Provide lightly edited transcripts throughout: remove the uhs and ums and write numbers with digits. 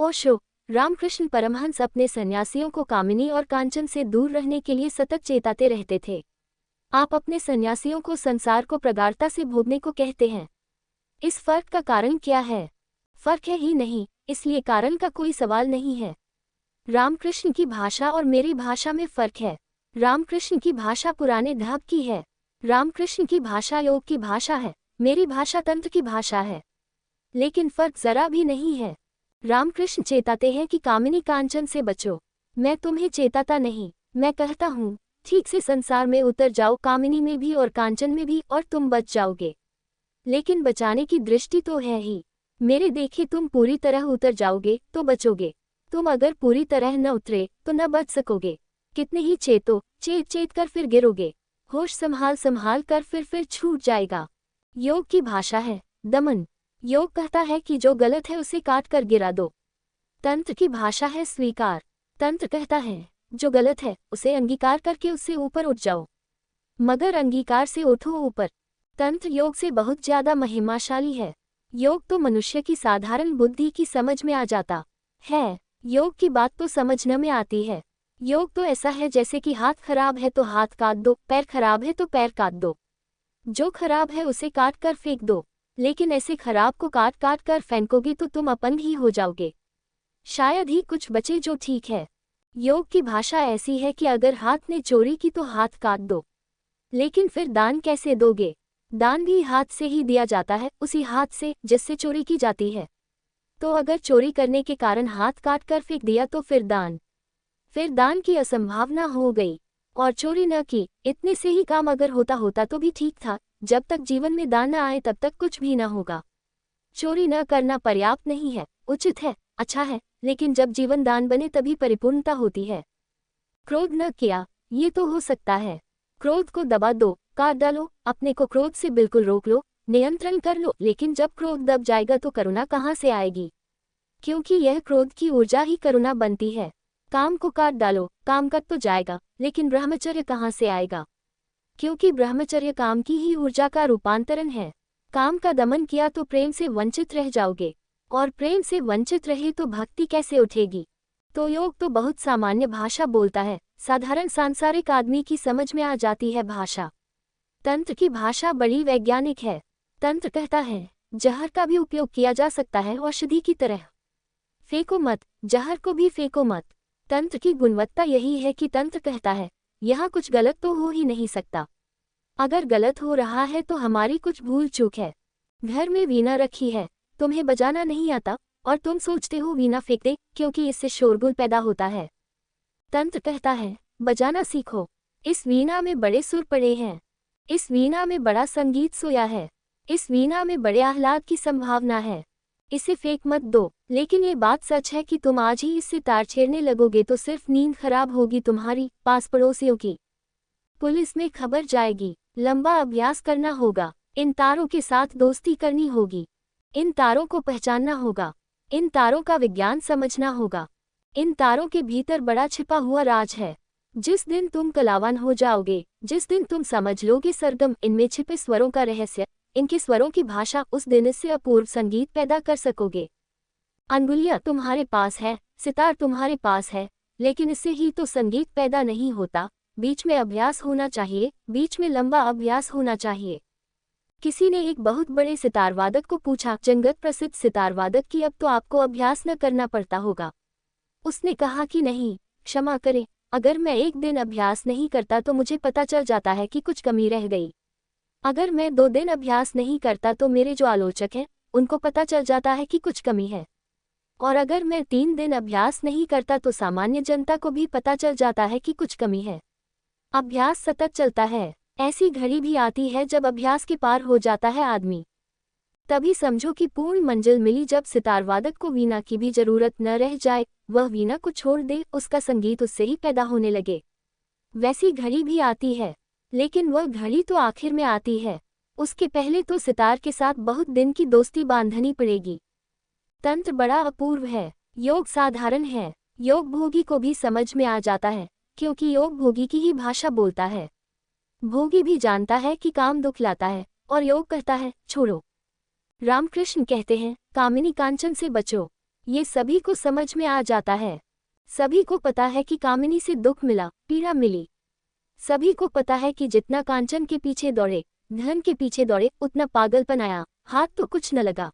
ओशो। रामकृष्ण परमहंस अपने सन्यासियों को कामिनी और कांचन से दूर रहने के लिए सतत चेताते रहते थे। आप अपने सन्यासियों को संसार को प्रगाढ़ता से भोगने को कहते हैं। इस फर्क का कारण क्या है? फर्क है ही नहीं, इसलिए कारण का कोई सवाल नहीं है। रामकृष्ण की भाषा और मेरी भाषा में फर्क है। रामकृष्ण की भाषा पुराने ढाब की है। रामकृष्ण की भाषा योग की भाषा है, मेरी भाषा तंत्र की भाषा है। लेकिन फर्क जरा भी नहीं है। रामकृष्ण चेताते हैं कि कामिनी कांचन से बचो। मैं तुम्हें चेताता नहीं, मैं कहता हूँ ठीक से संसार में उतर जाओ, कामिनी में भी और कांचन में भी, और तुम बच जाओगे। लेकिन बचाने की दृष्टि तो है ही। मेरे देखे तुम पूरी तरह उतर जाओगे तो बचोगे, तुम अगर पूरी तरह न उतरे तो न बच सकोगे। कितने ही चेतो, चेत कर फिर गिरोगे। होश संभाल कर फिर छूट जाएगा। योग की भाषा है दमन। योग कहता है कि जो गलत है उसे काट कर गिरा दो। तंत्र की भाषा है स्वीकार। तंत्र कहता है जो गलत है उसे अंगीकार करके उससे ऊपर उठ जाओ, मगर अंगीकार से उठो ऊपर। तंत्र योग से बहुत ज्यादा महिमाशाली है। योग तो मनुष्य की साधारण बुद्धि की समझ में आ जाता है। योग की बात तो समझने में आती है। योग तो ऐसा है जैसे कि हाथ खराब है तो हाथ काट दो, पैर खराब है तो पैर काट दो। जो खराब है उसे काट कर फेंक दो। लेकिन ऐसे खराब को काट कर फेंकोगे तो तुम अपंग ही हो जाओगे। शायद ही कुछ बचे जो ठीक है। योग की भाषा ऐसी है कि अगर हाथ ने चोरी की तो हाथ काट दो। लेकिन फिर दान कैसे दोगे? दान भी हाथ से ही दिया जाता है, उसी हाथ से जिससे चोरी की जाती है। तो अगर चोरी करने के कारण हाथ काट कर फेंक दिया तो फिर दान की असंभावना हो गई। और चोरी न की, इतने से ही काम अगर होता तो भी ठीक था। जब तक जीवन में दान न आए तब तक कुछ भी न होगा। चोरी न करना पर्याप्त नहीं है, उचित है, अच्छा है, लेकिन जब जीवन दान बने तभी परिपूर्णता होती है। क्रोध न किया, ये तो हो सकता है। क्रोध को दबा दो, काट डालो, अपने को क्रोध से बिल्कुल रोक लो, नियंत्रण कर लो। लेकिन जब क्रोध दब जाएगा तो करुणा कहाँ से आएगी? क्योंकि यह क्रोध की ऊर्जा ही करुणा बनती है। काम को काट डालो, काम कट तो जाएगा, लेकिन ब्रह्मचर्य कहाँ से आएगा? क्योंकि ब्रह्मचर्य काम की ही ऊर्जा का रूपांतरण है। काम का दमन किया तो प्रेम से वंचित रह जाओगे, और प्रेम से वंचित रहे तो भक्ति कैसे उठेगी? तो योग तो बहुत सामान्य भाषा बोलता है, साधारण सांसारिक आदमी की समझ में आ जाती है भाषा। तंत्र की भाषा बड़ी वैज्ञानिक है। तंत्र कहता है जहर का भी उपयोग किया जा सकता है औषधि की तरह। फेंको मत, जहर को भी फेंको मत। तंत्र की गुणवत्ता यही है कि तंत्र कहता है यहाँ कुछ गलत तो हो ही नहीं सकता। अगर गलत हो रहा है तो हमारी कुछ भूल चूक है। घर में वीणा रखी है, तुम्हें बजाना नहीं आता और तुम सोचते हो वीणा फेंक दे क्योंकि इससे शोरगुल पैदा होता है। तंत्र कहता है बजाना सीखो। इस वीणा में बड़े सुर पड़े हैं, इस वीणा में बड़ा संगीत सोया है, इस वीणा में बड़े आह्लाद की संभावना है, इसे फेंक मत दो। लेकिन ये बात सच है कि तुम आज ही इससे तार छेड़ने लगोगे तो सिर्फ नींद खराब होगी तुम्हारी, पास पड़ोसियों की, पुलिस में खबर जाएगी। लंबा अभ्यास करना होगा, इन तारों के साथ दोस्ती करनी होगी, इन तारों को पहचानना होगा, इन तारों का विज्ञान समझना होगा। इन तारों के भीतर बड़ा छिपा हुआ राज है। जिस दिन तुम कलावान हो जाओगे, जिस दिन तुम समझ लोगे सरगम, इनमें छिपे स्वरों का रहस्य, इनके स्वरों की भाषा, उस दिन इससे अपूर्व संगीत पैदा कर सकोगे। अंगुलियां तुम्हारे पास है, सितार तुम्हारे पास है, लेकिन इससे ही तो संगीत पैदा नहीं होता। बीच में अभ्यास होना चाहिए, बीच में लंबा अभ्यास होना चाहिए। किसी ने एक बहुत बड़े सितारवादक को पूछा, जगत प्रसिद्ध सितारवादक की अब तो आपको अभ्यास न करना पड़ता होगा। उसने कहा कि नहीं, क्षमा करें, अगर मैं एक दिन अभ्यास नहीं करता तो मुझे पता चल जाता है कि कुछ कमी रह गई। अगर मैं 2 दिन अभ्यास नहीं करता तो मेरे जो आलोचक हैं उनको पता चल जाता है कि कुछ कमी है। और अगर मैं 3 दिन अभ्यास नहीं करता तो सामान्य जनता को भी पता चल जाता है कि कुछ कमी है। अभ्यास सतत चलता है। ऐसी घड़ी भी आती है जब अभ्यास के पार हो जाता है आदमी। तभी समझो कि पूर्ण मंजिल मिली, जब सितारवादक को वीणा की भी जरूरत न रह जाए, वह वीणा को छोड़ दे, उसका संगीत उससे ही पैदा होने लगे। वैसी घड़ी भी आती है, लेकिन वह घड़ी तो आखिर में आती है। उसके पहले तो सितार के साथ बहुत दिन की दोस्ती बांधनी पड़ेगी। तंत्र बड़ा अपूर्व है, योग साधारण है। योग भोगी को भी समझ में आ जाता है, क्योंकि योग भोगी की ही भाषा बोलता है। भोगी भी जानता है कि काम दुख लाता है, और योग कहता है छोड़ो। रामकृष्ण कहते हैं कामिनी कांचन से बचो। ये सभी को समझ में आ जाता है। सभी को पता है कि कामिनी से दुख मिला, पीड़ा मिली। सभी को पता है कि जितना कांचन के पीछे दौड़े, धन के पीछे दौड़े, उतना पागलपन आया, हाथ तो कुछ न लगा।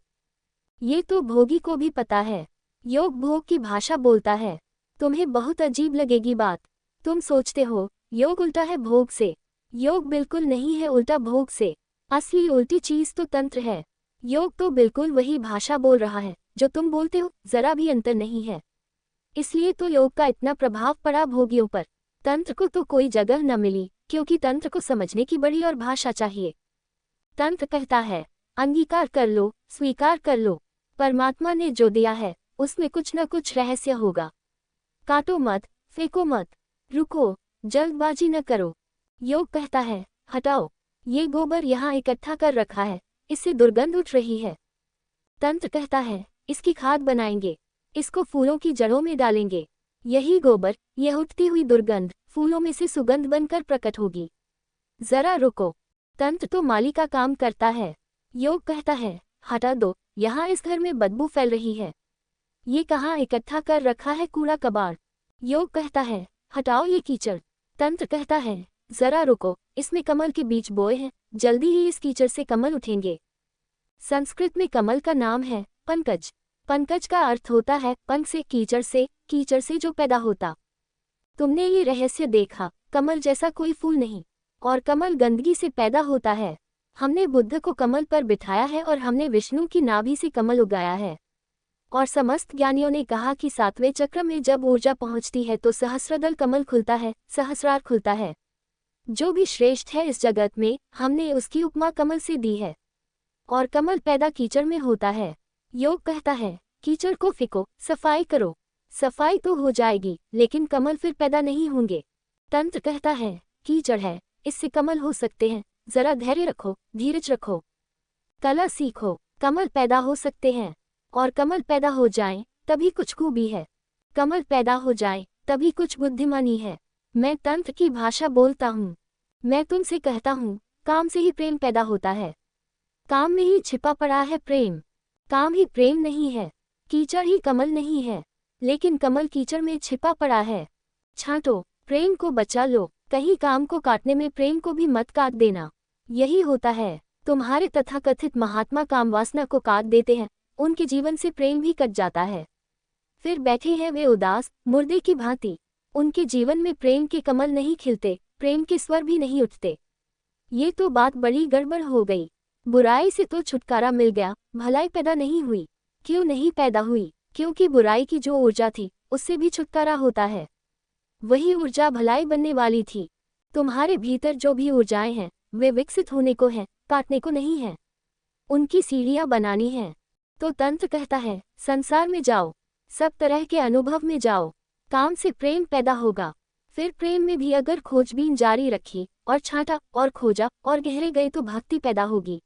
ये तो भोगी को भी पता है। योग भोग की भाषा बोलता है। तुम्हें बहुत अजीब लगेगी बात। तुम सोचते हो योग उल्टा है भोग से। योग बिल्कुल नहीं है उल्टा भोग से। असली उल्टी चीज तो तंत्र है। योग तो बिल्कुल वही भाषा बोल रहा है जो तुम बोलते हो, जरा भी अंतर नहीं है। इसलिए तो योग का इतना प्रभाव पड़ा भोगियों पर। तंत्र को तो कोई जगह न मिली, क्योंकि तंत्र को समझने की बड़ी और भाषा चाहिए। तंत्र कहता है अंगीकार कर लो, स्वीकार कर लो। परमात्मा ने जो दिया है उसमें कुछ न कुछ रहस्य होगा। काटो मत, फेंको मत, रुको, जल्दबाजी न करो। योग कहता है हटाओ, ये गोबर यहाँ इकट्ठा कर रखा है, इससे दुर्गंध उठ रही है। तंत्र कहता है इसकी खाद बनाएंगे, इसको फूलों की जड़ों में डालेंगे। यही गोबर, यह उठती हुई दुर्गंध फूलों में से सुगंध बनकर प्रकट होगी। जरा रुको। तंत्र तो माली का काम करता है। योग कहता है हटा दो, यहाँ इस घर में बदबू फैल रही है। ये कहाँ इकट्ठा कर रखा है कूड़ा कबाड़। योग कहता है हटाओ ये कीचड़। तंत्र कहता है जरा रुको, इसमें कमल के बीज बोए हैं, जल्दी ही इस कीचड़ से कमल उठेंगे। संस्कृत में कमल का नाम है पंकज। पंकज का अर्थ होता है पंख से, कीचड़ से जो पैदा होता। तुमने ये रहस्य देखा, कमल जैसा कोई फूल नहीं, और कमल गंदगी से पैदा होता है। हमने बुद्ध को कमल पर बिठाया है और हमने विष्णु की नाभि से कमल उगाया है। और समस्त ज्ञानियों ने कहा कि 7वें चक्र में जब ऊर्जा पहुंचती है तो सहस्रदल कमल खुलता है, सहस्रार खुलता है। जो भी श्रेष्ठ है इस जगत में, हमने उसकी उपमा कमल से दी है। और कमल पैदा कीचड़ में होता है। योग कहता है कीचड़ को फेंको, सफाई करो। सफाई तो हो जाएगी, लेकिन कमल फिर पैदा नहीं होंगे। तंत्र कहता है कीचड़ है, इससे कमल हो सकते हैं, जरा धैर्य रखो, धीरज रखो, कला सीखो। कमल पैदा हो सकते हैं, और कमल पैदा हो जाएं तभी कुछ खूबी है। कमल पैदा हो जाए तभी कुछ बुद्धिमानी है। मैं तंत्र की भाषा बोलता हूँ। मैं तुमसे कहता हूँ काम से ही प्रेम पैदा होता है। काम में ही छिपा पड़ा है प्रेम। काम ही प्रेम नहीं है, कीचड़ ही कमल नहीं है, लेकिन कमल कीचड़ में छिपा पड़ा है। छांटो, प्रेम को बचा लो, कहीं काम को काटने में प्रेम को भी मत काट देना। यही होता है, तुम्हारे तथाकथित महात्मा काम वासना को काट देते हैं, उनके जीवन से प्रेम भी कट जाता है। फिर बैठे हैं वे उदास मुर्दे की भांति। उनके जीवन में प्रेम के कमल नहीं खिलते, प्रेम के स्वर भी नहीं उठते। ये तो बात बड़ी गड़बड़ हो गई। बुराई से तो छुटकारा मिल गया, भलाई पैदा नहीं हुई। क्यों नहीं पैदा हुई? क्योंकि बुराई की जो ऊर्जा थी उससे भी छुटकारा होता है। वही ऊर्जा भलाई बनने वाली थी। तुम्हारे भीतर जो भी ऊर्जाएं हैं वे विकसित होने को हैं, काटने को नहीं है। उनकी सीढ़ियां बनानी हैं। तो तंत्र कहता है संसार में जाओ, सब तरह के अनुभव में जाओ। काम से प्रेम पैदा होगा। फिर प्रेम में भी अगर खोजबीन जारी रखी और छांटा और खोजा और गहरे गए तो भक्ति पैदा होगी।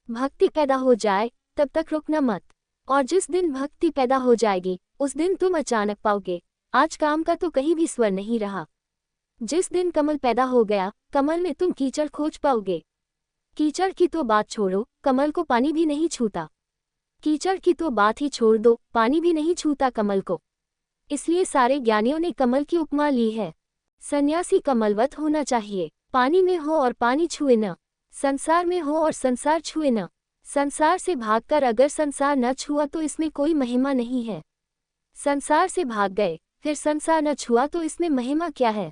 भक्ति पैदा हो जाए तब तक रुकना मत। और जिस दिन भक्ति पैदा हो जाएगी उस दिन तुम अचानक पाओगे आज काम का तो कहीं भी स्वर नहीं रहा। जिस दिन कमल पैदा हो गया, कमल में तुम कीचड़ खोज पाओगे। कीचड़ की तो बात छोड़ो, कमल को पानी भी नहीं छूता। कीचड़ की तो बात ही छोड़ दो, पानी भी नहीं छूता कमल को। इसलिए सारे ज्ञानियों ने कमल की उपमा ली है। सन्यासी कमलवत होना चाहिए, पानी में हो और पानी छुए न, संसार में हो और संसार छुए न। संसार से भागकर अगर संसार न छुआ तो इसमें कोई महिमा नहीं है। संसार से भाग गए फिर संसार न छुआ तो इसमें महिमा क्या है?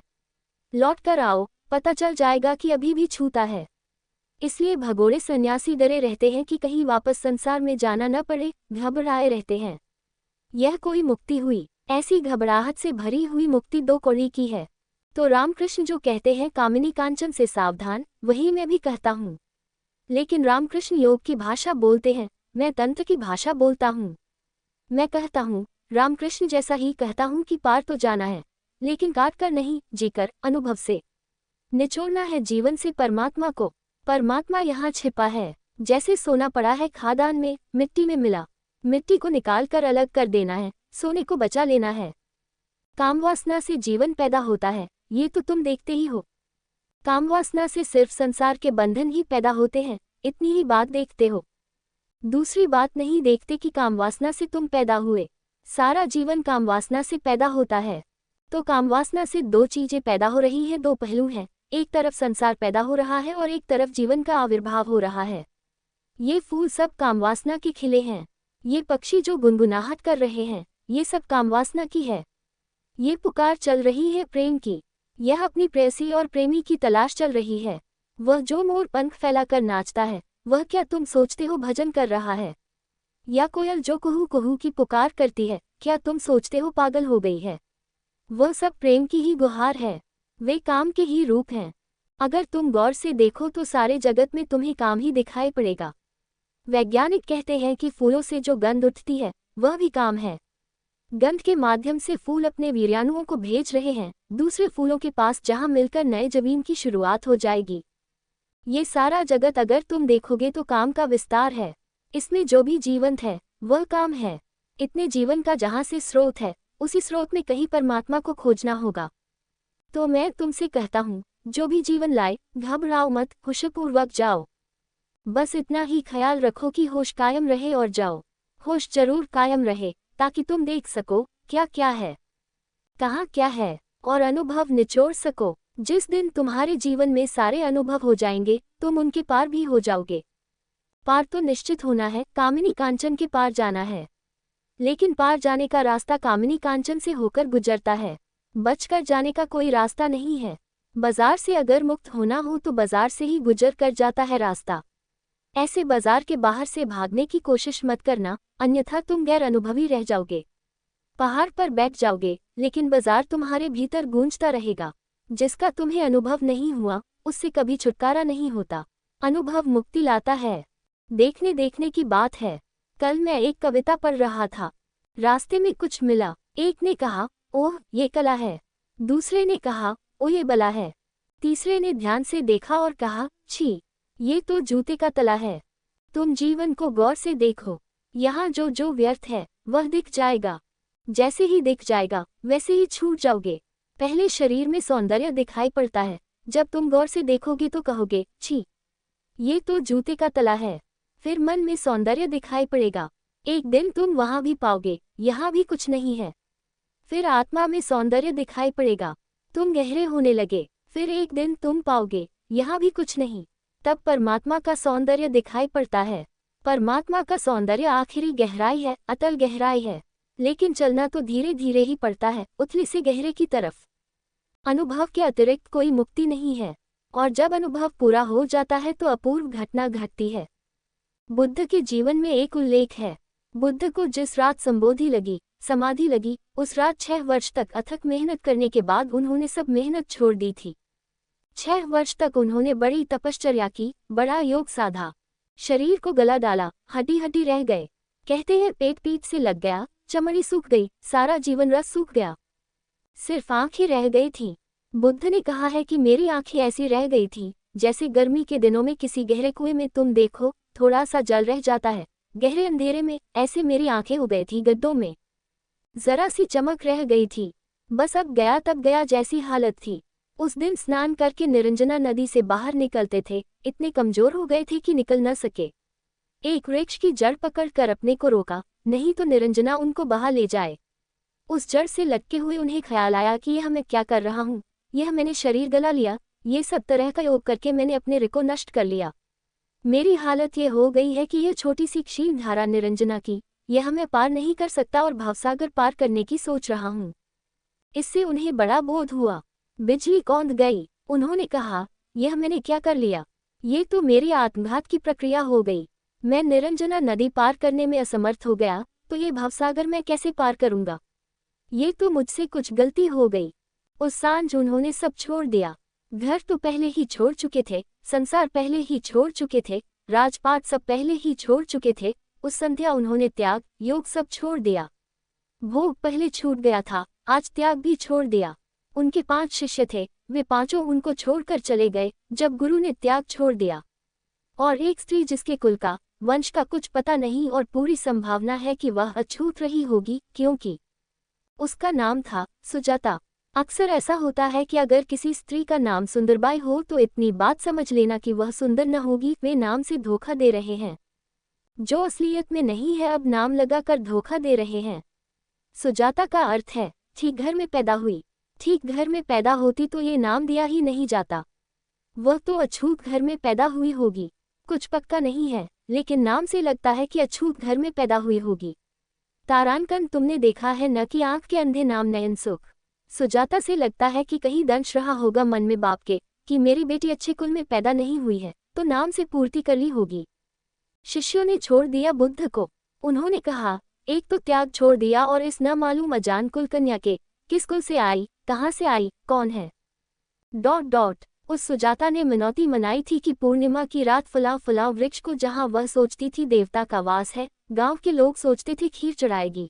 लौट कर आओ, पता चल जाएगा कि अभी भी छूता है। इसलिए भगोड़े सन्यासी डरे रहते हैं कि कहीं वापस संसार में जाना न पड़े, घबराए रहते हैं। यह कोई मुक्ति हुई? ऐसी घबराहट से भरी हुई मुक्ति दो कौड़ी की है। तो रामकृष्ण जो कहते हैं कामिनी कांचन से सावधान, वही मैं भी कहता हूँ। लेकिन रामकृष्ण योग की भाषा बोलते हैं, मैं तंत्र की भाषा बोलता हूँ। मैं कहता हूँ रामकृष्ण जैसा ही कहता हूँ कि पार तो जाना है, लेकिन काट कर नहीं, जीकर, अनुभव से निचोड़ना है जीवन से परमात्मा को। परमात्मा यहाँ छिपा है, जैसे सोना पड़ा है खादान में, मिट्टी में मिला। मिट्टी को निकाल कर अलग कर देना है, सोने को बचा लेना है। कामवासना से जीवन पैदा होता है, ये तो तुम देखते ही हो। कामवासना से सिर्फ संसार के बंधन ही पैदा होते हैं, इतनी ही बात देखते हो। दूसरी बात नहीं देखते कि कामवासना से तुम पैदा हुए। सारा जीवन कामवासना से पैदा होता है। तो कामवासना से दो चीजें पैदा हो रही हैं, दो पहलू हैं। एक तरफ संसार पैदा हो रहा है और एक तरफ जीवन का आविर्भाव हो रहा है। ये फूल सब कामवासना के खिले हैं। ये पक्षी जो गुनगुनाहट कर रहे हैं, ये सब कामवासना की है। ये पुकार चल रही है प्रेम की। यह अपनी प्रेयसी और प्रेमी की तलाश चल रही है। वह जो मोर पंख फैलाकर नाचता है, वह क्या तुम सोचते हो भजन कर रहा है? या कोयल जो कुहू कुहू की पुकार करती है, क्या तुम सोचते हो पागल हो गई है? वह सब प्रेम की ही गुहार है। वे काम के ही रूप हैं। अगर तुम गौर से देखो तो सारे जगत में तुम्हें काम ही दिखाई पड़ेगा। वैज्ञानिक कहते हैं कि फूलों से जो गंध उठती है, वह भी काम है। गंध के माध्यम से फूल अपने वीर्याणुओं को भेज रहे हैं दूसरे फूलों के पास, जहां मिलकर नए जमीन की शुरुआत हो जाएगी। ये सारा जगत अगर तुम देखोगे तो काम का विस्तार है। इसमें जो भी जीवंत है, वह काम है। इतने जीवन का जहां से स्रोत है, उसी स्रोत में कहीं परमात्मा को खोजना होगा। तो मैं तुमसे कहता हूँ, जो भी जीवन लाए, घबराओ मत, होशपूर्वक जाओ। बस इतना ही ख्याल रखो कि होश कायम रहे और जाओ। होश जरूर कायम रहे, ताकि तुम देख सको क्या क्या है, कहाँ क्या है, और अनुभव निचोड़ सको। जिस दिन तुम्हारे जीवन में सारे अनुभव हो जाएंगे, तुम उनके पार भी हो जाओगे। पार तो निश्चित होना है, कामिनी कांचन के पार जाना है। लेकिन पार जाने का रास्ता कामिनी कांचन से होकर गुजरता है। बचकर जाने का कोई रास्ता नहीं है। बाजार से अगर मुक्त होना हो तो बाजार से ही गुजर कर जाता है रास्ता। ऐसे बाजार के बाहर से भागने की कोशिश मत करना, अन्यथा तुम गैर अनुभवी रह जाओगे। पहाड़ पर बैठ जाओगे, लेकिन बाजार तुम्हारे भीतर गूंजता रहेगा। जिसका तुम्हें अनुभव नहीं हुआ, उससे कभी छुटकारा नहीं होता। अनुभव मुक्ति लाता है। देखने देखने की बात है। कल मैं एक कविता पढ़ रहा था। रास्ते में कुछ मिला। एक ने कहा, ओह ये कला है। दूसरे ने कहा, ओ ये बला है। तीसरे ने ध्यान से देखा और कहा, छी, ये तो जूते का तला है। तुम जीवन को गौर से देखो। यहाँ जो जो व्यर्थ है, वह दिख जाएगा। जैसे ही दिख जाएगा, वैसे ही छूट जाओगे। पहले शरीर में सौंदर्य दिखाई पड़ता है। जब तुम गौर से देखोगे तो कहोगे, छी, ये तो जूते का तला है। फिर मन में सौंदर्य दिखाई पड़ेगा। एक दिन तुम वहां भी पाओगे, यहाँ भी कुछ नहीं है। फिर आत्मा में सौंदर्य दिखाई पड़ेगा। तुम गहरे होने लगे। फिर एक दिन तुम पाओगे, यहाँ भी कुछ नहीं। तब परमात्मा का सौंदर्य दिखाई पड़ता है। परमात्मा का सौंदर्य आखिरी गहराई है, अतल गहराई है। लेकिन चलना तो धीरे धीरे ही पड़ता है, उथले से गहरे की तरफ। अनुभव के अतिरिक्त कोई मुक्ति नहीं है। और जब अनुभव पूरा हो जाता है तो अपूर्व घटना घटती है। बुद्ध के जीवन में एक उल्लेख है। बुद्ध को जिस रात समाधि लगी, उस रात 6 वर्ष तक अथक मेहनत करने के बाद उन्होंने सब मेहनत छोड़ दी थी। 6 वर्ष तक उन्होंने बड़ी तपश्चर्या की, बड़ा योग साधा। शरीर को गला डाला, हड्डी हड्डी रह गए। कहते हैं पेट पीठ से लग गया, चमड़ी सूख गई, सारा जीवन रस सूख गया। सिर्फ आंखें रह गई थीं। बुद्ध ने कहा है कि मेरी आंखें ऐसी रह गई थीं, जैसे गर्मी के दिनों में किसी गहरे कुएं में तुम देखो, थोड़ा सा जल रह जाता है। गहरे अंधेरे में ऐसे मेरी आंखें हो गई थी गड्ढों में। जरा सी चमक रह गई थी। बस अब गया तब गया जैसी हालत थी। उस दिन स्नान करके निरंजना नदी से बाहर निकलते थे, इतने कमजोर हो गए थे कि निकल न सके। एक वृक्ष की जड़ पकड़कर अपने को रोका, नहीं तो निरंजना उनको बहा ले जाए। उस जड़ से लटके हुए उन्हें ख्याल आया कि यह मैं क्या कर रहा हूँ, यह मैंने शरीर गला लिया, ये सब तरह का योग करके मैंने अपने रिको नष्ट कर लिया। मेरी हालत ये हो गई है कि यह छोटी सी क्षीण धारा निरंजना की, यह मैं पार नहीं कर सकता और भावसागर पार करने की सोच रहा हूँ। इससे उन्हें बड़ा बोध हुआ। बिजली कौंध गई। उन्होंने कहा, यह मैंने क्या कर लिया, ये तो मेरी आत्मघात की प्रक्रिया हो गई। मैं निरंजना नदी पार करने में असमर्थ हो गया, तो ये भावसागर मैं कैसे पार करूंगा? ये तो मुझसे कुछ गलती हो गई। उस सांझ उन्होंने सब छोड़ दिया। घर तो पहले ही छोड़ चुके थे, संसार पहले ही छोड़ चुके थे, राजपाट सब पहले ही छोड़ चुके थे। उस संध्या उन्होंने त्याग, योग सब छोड़ दिया। भोग पहले छूट गया था, आज त्याग भी छोड़ दिया। उनके 5 शिष्य थे, वे पांचों उनको छोड़कर चले गए जब गुरु ने त्याग छोड़ दिया। और एक स्त्री जिसके कुल का, वंश का कुछ पता नहीं और पूरी संभावना है कि वह अछूत रही होगी, क्योंकि उसका नाम था सुजाता। अक्सर ऐसा होता है कि अगर किसी स्त्री का नाम सुंदरबाई हो तो इतनी बात समझ लेना कि वह सुंदर न होगी। वे नाम से धोखा दे रहे हैं। जो असलियत में नहीं है, अब नाम लगाकर धोखा दे रहे हैं। सुजाता का अर्थ है ठीक घर में पैदा हुई। ठीक घर में पैदा होती तो ये नाम दिया ही नहीं जाता। वह तो अछूत घर में पैदा हुई होगी। कुछ पक्का नहीं है, लेकिन नाम से लगता है कि अछूत घर में पैदा हुई होगी। तारांकन तुमने देखा है न कि आंख के अंधे नाम नयन सुख। सुजाता से लगता है कि कहीं दंश रहा होगा मन में बाप के कि मेरी बेटी अच्छे कुल में पैदा नहीं हुई है, तो नाम से पूर्ति कर ली होगी। शिष्यों ने छोड़ दिया बुद्ध को। उन्होंने कहा, एक तो त्याग छोड़ दिया और इस न मालूम अजान कुल कन्या के किस कुल से आई, कहाँ से आई, कौन है। उस सुजाता ने मिनौती मनाई थी कि पूर्णिमा की रात फलाव फलाव वृक्ष को जहाँ वह सोचती थी देवता का वास है, गांव के लोग सोचते थे खीर चढ़ाएगी।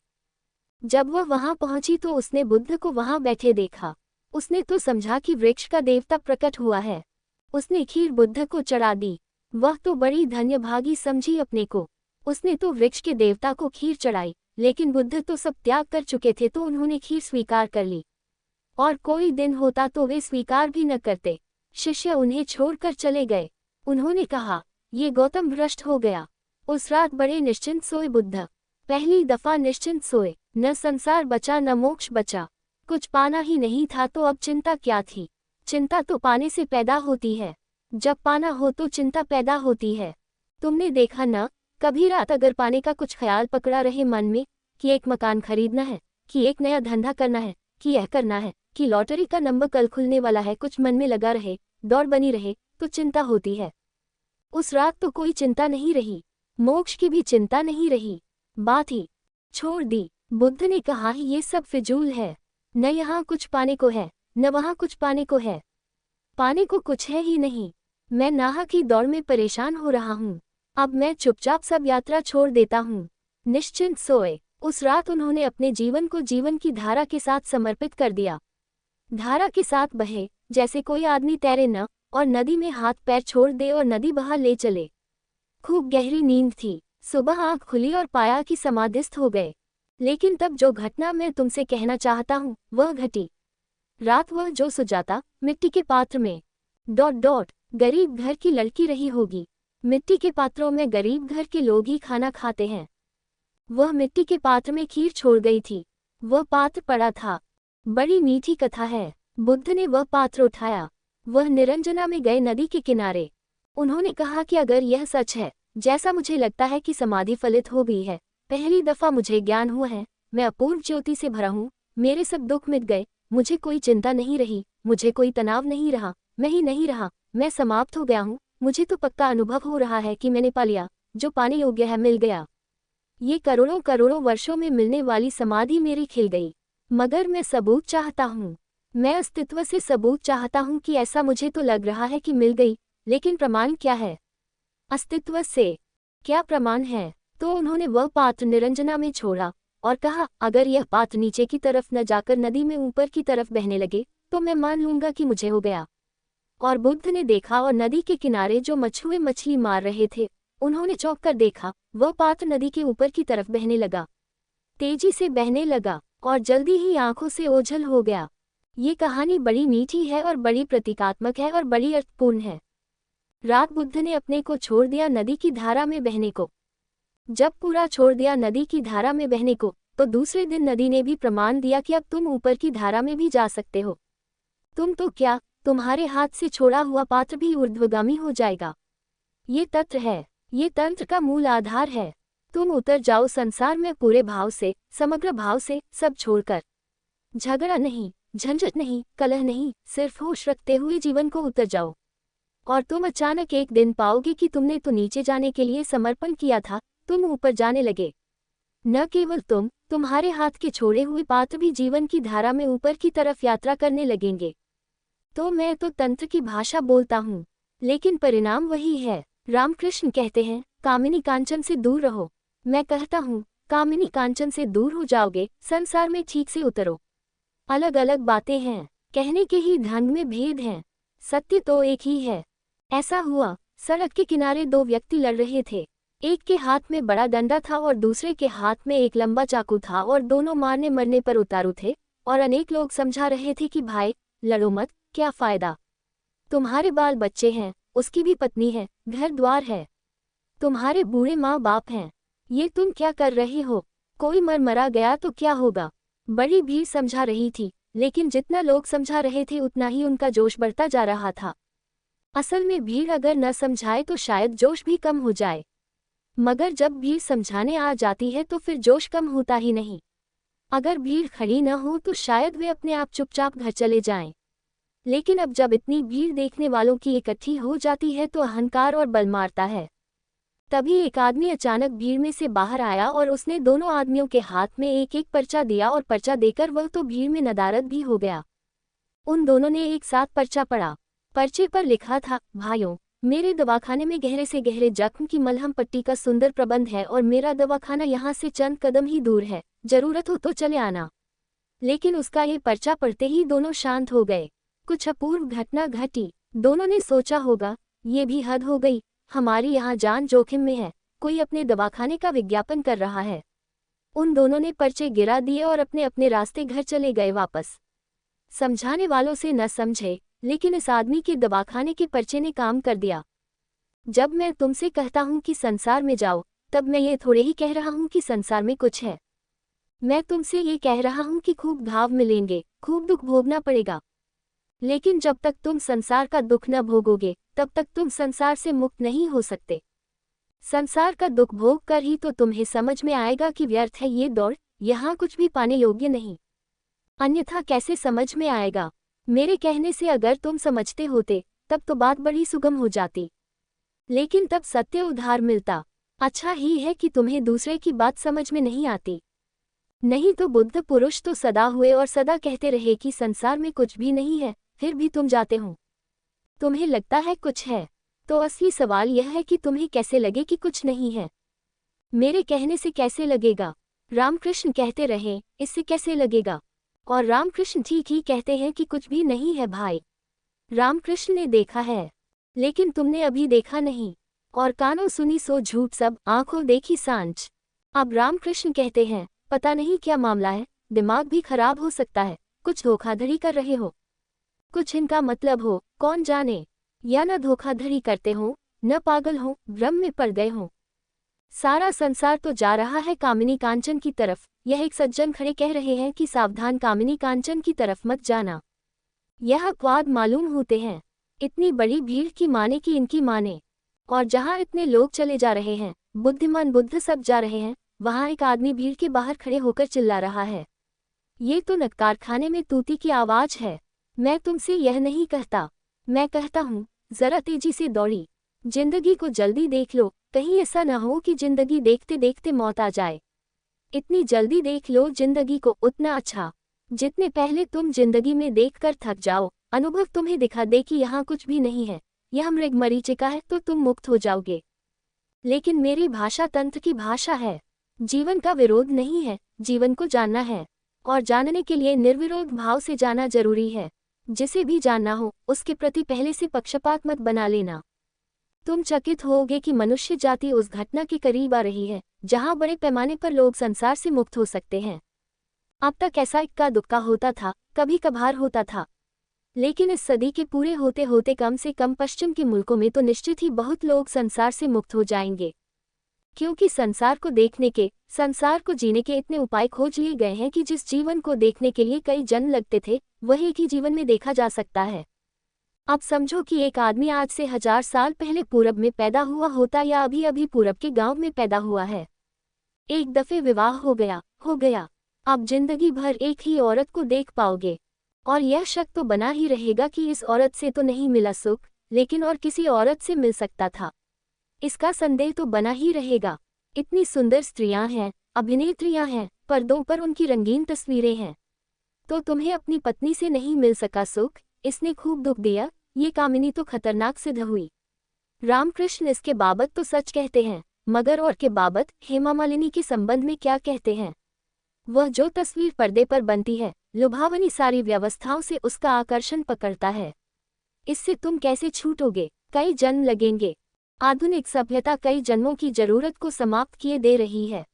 जब वह वहां पहुंची तो उसने बुद्ध को वहां बैठे देखा। उसने तो समझा कि वृक्ष का देवता प्रकट हुआ है। उसने खीर बुद्ध को चढ़ा दी। वह तो बड़ी धन्यभागी समझी अपने को। उसने तो वृक्ष के देवता को खीर चढ़ाई, लेकिन बुद्ध तो सब त्याग कर चुके थे तो उन्होंने खीर स्वीकार कर ली। और कोई दिन होता तो वे स्वीकार भी न करते। शिष्य उन्हें छोड़कर चले गए। उन्होंने कहा, ये गौतम भ्रष्ट हो गया। उस रात बड़े निश्चिंत सोए बुद्ध। पहली दफा निश्चिंत सोए। न संसार बचा न मोक्ष बचा। कुछ पाना ही नहीं था तो अब चिंता क्या थी। चिंता तो पाने से पैदा होती है। जब पाना हो तो चिंता पैदा होती है। तुमने देखा न, कभी रात अगर पाने का कुछ ख्याल पकड़ा रहे मन में कि एक मकान खरीदना है, कि एक नया धंधा करना है, कि यह करना है, कि लॉटरी का नंबर कल खुलने वाला है, कुछ मन में लगा रहे, दौड़ बनी रहे, तो चिंता होती है। उस रात तो कोई चिंता नहीं रही, मोक्ष की भी चिंता नहीं रही। बात ही छोड़ दी। बुद्ध ने कहा, ये सब फिजूल है। न यहाँ कुछ पाने को है, न वहाँ कुछ पाने को है। पाने को कुछ है ही नहीं। मैं नाहक की दौड़ में परेशान हो रहा हूँ। अब मैं चुपचाप सब यात्रा छोड़ देता हूँ। निश्चिंत सोए। उस रात उन्होंने अपने जीवन को जीवन की धारा के साथ समर्पित कर दिया। धारा के साथ बहे, जैसे कोई आदमी तैरे न और नदी में हाथ पैर छोड़ दे और नदी बहा ले चले। खूब गहरी नींद थी। सुबह आंख खुली और पाया कि समाधिस्थ हो गए। लेकिन तब जो घटना मैं तुमसे कहना चाहता हूँ वह घटी। रात वह जो सुजाता मिट्टी के पात्र में गरीब घर की लड़की रही होगी। मिट्टी के पात्रों में गरीब घर के लोग ही खाना खाते हैं। वह मिट्टी के पात्र में खीर छोड़ गई थी। वह पात्र पड़ा था। बड़ी मीठी कथा है। बुद्ध ने वह पात्र उठाया। वह निरंजना में गए नदी के किनारे। उन्होंने कहा कि अगर यह सच है, जैसा मुझे लगता है कि समाधि फलित हो गई है, पहली दफा मुझे ज्ञान हुआ है, मैं अपूर्व ज्योति से भरा हूँ, मेरे सब दुख मिट गए, मुझे कोई चिंता नहीं रही, मुझे कोई तनाव नहीं रहा, मैं ही नहीं रहा, मैं समाप्त हो गया हूँ। मुझे तो पक्का अनुभव हो रहा है कि मैंने पा लिया, जो पाने योग्य है मिल गया। ये करोड़ों करोड़ों वर्षों में मिलने वाली समाधि मेरी खिल गई। मगर मैं सबूत चाहता हूँ। मैं अस्तित्व से सबूत चाहता हूँ कि ऐसा मुझे तो लग रहा है कि मिल गई, लेकिन प्रमाण क्या है? अस्तित्व से क्या प्रमाण है? तो उन्होंने वह पात्र निरंजना में छोड़ा और कहा, अगर यह पात्र नीचे की तरफ न जाकर नदी में ऊपर की तरफ बहने लगे तो मैं मान लूंगा कि मुझे हो गया। और बुद्ध ने देखा और नदी के किनारे जो मछुए मछली मार रहे थे, उन्होंने चौंक कर देखा, वह पात्र नदी के ऊपर की तरफ बहने लगा, तेजी से बहने लगा और जल्दी ही आंखों से ओझल हो गया। ये कहानी बड़ी मीठी है और बड़ी प्रतीकात्मक है और बड़ी अर्थपूर्ण है। रात बुद्ध ने अपने को छोड़ दिया नदी की धारा में बहने को। जब पूरा छोड़ दिया नदी की धारा में बहने को, तो दूसरे दिन नदी ने भी प्रमाण दिया कि अब तुम ऊपर की धारा में भी जा सकते हो। तुम तो क्या, तुम्हारे हाथ से छोड़ा हुआ पात्र भी ऊर्ध्वगामी हो जाएगा। ये तंत्र है, ये तंत्र का मूल आधार है। तुम उतर जाओ संसार में पूरे भाव से, समग्र भाव से, सब छोड़कर। झगड़ा नहीं, झंझट नहीं, कलह नहीं, सिर्फ होश रखते हुए जीवन को उतर जाओ। और तुम अचानक एक दिन पाओगे कि तुमने तो नीचे जाने के लिए समर्पण किया था, तुम ऊपर जाने लगे। न केवल तुम, तुम्हारे हाथ के छोड़े हुए पात्र भी जीवन की धारा में ऊपर की तरफ यात्रा करने लगेंगे। तो मैं तो तंत्र की भाषा बोलता हूँ, लेकिन परिणाम वही है। रामकृष्ण कहते हैं, कामिनी कांचन से दूर रहो। मैं कहता हूँ, कामिनी कांचन से दूर हो जाओगे, संसार में ठीक से उतरो। अलग अलग बातें हैं, कहने के ही ढंग में भेद हैं, सत्य तो एक ही है। ऐसा हुआ, सड़क के किनारे दो व्यक्ति लड़ रहे थे। एक के हाथ में बड़ा डंडा था और दूसरे के हाथ में एक लंबा चाकू था और दोनों मारने मरने पर उतारू थे। और अनेक लोग समझा रहे थे कि भाई लड़ो मत, क्या फायदा, तुम्हारे बाल बच्चे हैं, उसकी भी पत्नी है, घर द्वार है, तुम्हारे बूढ़े माँ बाप हैं, ये तुम क्या कर रहे हो? कोई मरा गया तो क्या होगा। बड़ी भीड़ समझा रही थी, लेकिन जितना लोग समझा रहे थे उतना ही उनका जोश बढ़ता जा रहा था। असल में भीड़ अगर न समझाए तो शायद जोश भी कम हो जाए, मगर जब भीड़ समझाने आ जाती है तो फिर जोश कम होता ही नहीं। अगर भीड़ खड़ी न हो तो शायद वे अपने आप चुपचाप घर चले जाएं। लेकिन अब जब इतनी भीड़ देखने वालों की इकट्ठी हो जाती है तो अहंकार और बल मारता है। तभी एक आदमी अचानक भीड़ में से बाहर आया और उसने दोनों आदमियों के हाथ में एक एक पर्चा दिया और पर्चा देकर वह तो भीड़ में नदारद भी हो गया। उन दोनों ने एक साथ पर्चा पढ़ा। पर्चे पर लिखा था, भाइयों, मेरे दवाखाने में गहरे से गहरे जख्म की मलहम पट्टी का सुंदर प्रबंध है और मेरा दवाखाना यहाँ से चंद कदम ही दूर है, जरूरत हो तो चले आना। लेकिन उसका ये पर्चा पढ़ते ही दोनों शांत हो गए। कुछ अपूर्व घटना घटी। दोनों ने सोचा होगा, ये भी हद हो गई, हमारी यहाँ जान जोखिम में है, कोई अपने दवाखाने का विज्ञापन कर रहा है। उन दोनों ने पर्चे गिरा दिए और अपने अपने रास्ते घर चले गए वापस। समझाने वालों से न समझे, लेकिन इस आदमी के दवाखाने के पर्चे ने काम कर दिया। जब मैं तुमसे कहता हूँ कि संसार में जाओ, तब मैं ये थोड़े ही कह रहा हूँ कि संसार में कुछ है। मैं तुमसे ये कह रहा हूँ कि खूब घाव मिलेंगे, खूब दुख भोगना पड़ेगा। लेकिन जब तक तुम संसार का दुख न भोगोगे तब तक तुम संसार से मुक्त नहीं हो सकते। संसार का दुख भोग कर ही तो तुम्हें समझ में आएगा कि व्यर्थ है ये दौड़, यहाँ कुछ भी पाने योग्य नहीं। अन्यथा कैसे समझ में आएगा। मेरे कहने से अगर तुम समझते होते तब तो बात बड़ी सुगम हो जाती, लेकिन तब सत्य उधार मिलता। अच्छा ही है कि तुम्हें दूसरे की बात समझ में नहीं आती, नहीं तो बुद्ध पुरुष तो सदा हुए और सदा कहते रहे कि संसार में कुछ भी नहीं है, फिर भी तुम जाते हो। तुम्हें लगता है कुछ है, तो असली सवाल यह है कि तुम्हें कैसे लगे कि कुछ नहीं है। मेरे कहने से कैसे लगेगा? रामकृष्ण कहते रहे, इससे कैसे लगेगा? और रामकृष्ण ठीक ही कहते हैं कि कुछ भी नहीं है भाई। रामकृष्ण ने देखा है, लेकिन तुमने अभी देखा नहीं, और कानों सुनी सो झूठ सब, आंखों देखी सांझ। अब रामकृष्ण कहते हैं, पता नहीं क्या मामला है, दिमाग भी खराब हो सकता है, कुछ धोखाधड़ी कर रहे हो, कुछ इनका मतलब हो, कौन जाने। या न धोखाधड़ी करते हो, न पागल हो, भ्रम में पड़ गए हो। सारा संसार तो जा रहा है कामिनी कांचन की तरफ। यह एक सज्जन खड़े कह रहे हैं कि सावधान, कामिनी कांचन की तरफ मत जाना। यह अपवाद मालूम होते हैं। इतनी बड़ी भीड़ की माने कि इनकी माने, और जहाँ इतने लोग चले जा रहे हैं, बुद्धिमान बुद्ध सब जा रहे हैं, वहाँ एक आदमी भीड़ के बाहर खड़े होकर चिल्ला रहा है। ये तो न कारखाने में तूती की आवाज है। मैं तुमसे यह नहीं कहता, मैं कहता हूँ जरा तेजी से दौड़ी। जिंदगी को जल्दी देख लो, कहीं ऐसा न हो कि जिंदगी देखते देखते मौत आ जाए। इतनी जल्दी देख लो जिंदगी को, उतना अच्छा। जितने पहले तुम जिंदगी में देखकर थक जाओ, अनुभव तुम्हें दिखा दे कि यहाँ कुछ भी नहीं है, यह मृग मरीचिका है, तो तुम मुक्त हो जाओगे। लेकिन मेरी भाषा तंत्र की भाषा है। जीवन का विरोध नहीं है, जीवन को जानना है, और जानने के लिए निर्विरोध भाव से जाना जरूरी है। जिसे भी जानना हो उसके प्रति पहले से पक्षपात मत बना लेना। तुम चकित होगे कि मनुष्य जाति उस घटना के करीब आ रही है जहां बड़े पैमाने पर लोग संसार से मुक्त हो सकते हैं। अब तक ऐसा इक्का दुक्का होता था, कभी कभार होता था, लेकिन इस सदी के पूरे होते होते कम से कम पश्चिम के मुल्कों में तो निश्चित ही बहुत लोग संसार से मुक्त हो जाएंगे। क्योंकि संसार को देखने के, संसार को जीने के इतने उपाय खोज लिए गए हैं कि जिस जीवन को देखने के लिए कई जन्म लगते थे, वह एक ही जीवन में देखा जा सकता है। अब समझो कि एक आदमी आज से 1000 साल पहले पूरब में पैदा हुआ होता या अभी अभी पूरब के गांव में पैदा हुआ है। एक दफे विवाह हो गया। अब जिंदगी भर एक ही औरत को देख पाओगे, और यह शक तो बना ही रहेगा कि इस औरत से तो नहीं मिला सुख, लेकिन और किसी औरत से मिल सकता था। इसका संदेह तो बना ही रहेगा। इतनी सुंदर स्त्रियां हैं, अभिनेत्रियां हैं, पर्दों पर उनकी रंगीन तस्वीरें हैं, तो तुम्हें अपनी पत्नी से नहीं मिल सका सुख, इसने खूब दुख दिया, ये कामिनी तो खतरनाक सिद्ध हुई। रामकृष्ण इसके बाबत तो सच कहते हैं, मगर और के बाबत हेमा मालिनी के संबंध में क्या कहते हैं? वह जो तस्वीर पर्दे पर बनती है, लुभावनी सारी व्यवस्थाओं से उसका आकर्षण पकड़ता है। इससे तुम कैसे छूटोगे? कई जन्म लगेंगे। आधुनिक सभ्यता कई जन्मों की जरूरत को समाप्त किए दे रही है।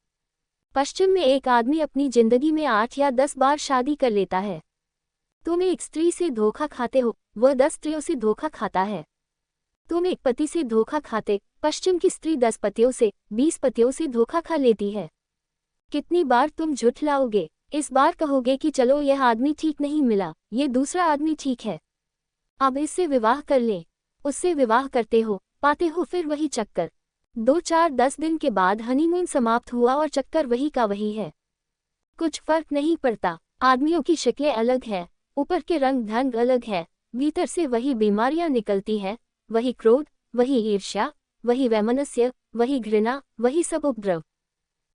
पश्चिम में एक आदमी अपनी जिंदगी में 8 या 10 बार शादी कर लेता है। तुम एक स्त्री से धोखा खाते हो, वह 10 स्त्रियों से धोखा खाता है। तुम एक पति से धोखा खाते, पश्चिम की स्त्री 10 पतियों से, 20 पतियों से धोखा खा लेती है। कितनी बार तुम झुठलाओगे? इस बार कहोगे कि चलो यह आदमी ठीक नहीं मिला, ये दूसरा आदमी ठीक है, अब इससे विवाह कर ले। उससे विवाह करते हो, पाते हो फिर वही चक्कर। 2-4-10 दिन के बाद हनीमून समाप्त हुआ और चक्कर वही का वही है। कुछ फर्क नहीं पड़ता, आदमियों की शक्लें अलग है, ऊपर के रंग ढंग अलग है, भीतर से वही बीमारियां निकलती है, वही क्रोध, वही ईर्ष्या, वही वैमनस्य, वही घृणा, वही सब उपद्रव।